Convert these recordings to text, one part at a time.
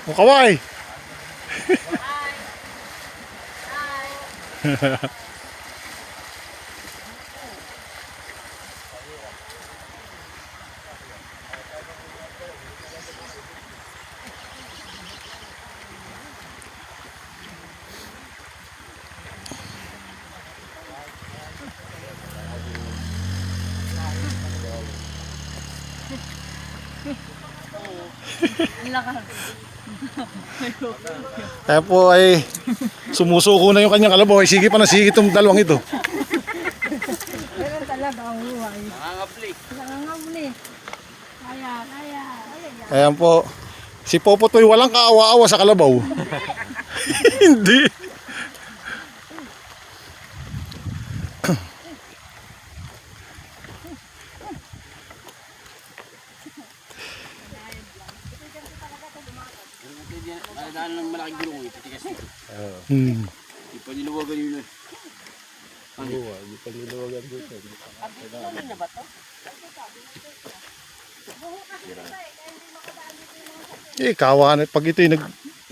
O kaway. Kaya po ay sumusuko na yung kanyang kalabaw. Ay sige pa na sige itong dalawang ito. Ganun talaga ang buhay. Nangangapli. Nangangabli. Kaya. Ayan po. Si Popotoy walang kaawa-awa sa kalabaw. Hindi. Daan ng malaking gulong ito. Tigas ito. Di pa niluwagan yun. Di pa niluwagan dito. Ano ba to? Kawa na pag ito'y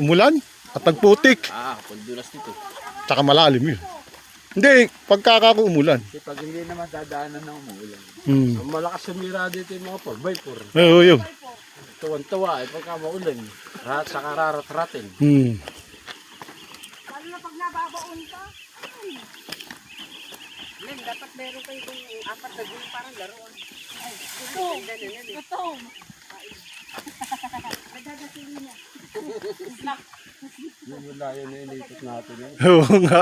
umulan at nagputik. Pandulas nito. Tsaka malalim yun. Hindi, pagkakaumulan. Kasi pag hindi naman dadaanan ng umuulan. Hmm. Ang malakas sumira dito yung mga 4x4. Oo, yun. Tuwan-tuwa pagka maulan. Sa kararat-ratin. Lalo na pag nababaon ka. Len, dapat meron kayo kung 4 na gulong parang laruan. Ay, ito. Nagdadasili niya. Yun yung layo na inipot natin. Oo nga.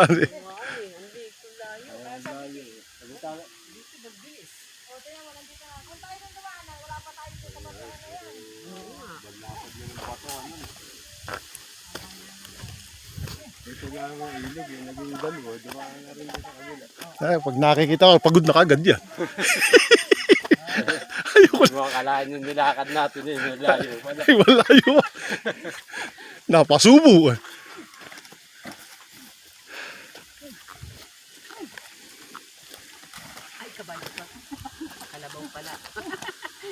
Ito lang ang ilig. Yung naging dalawa. Dumaan na rin sa kanila. Ay, pag nakikita ko, pagod na kagad yan. Mga kalaan yung nilakad natin. Layo pala. Ay, malayo. Napasubo.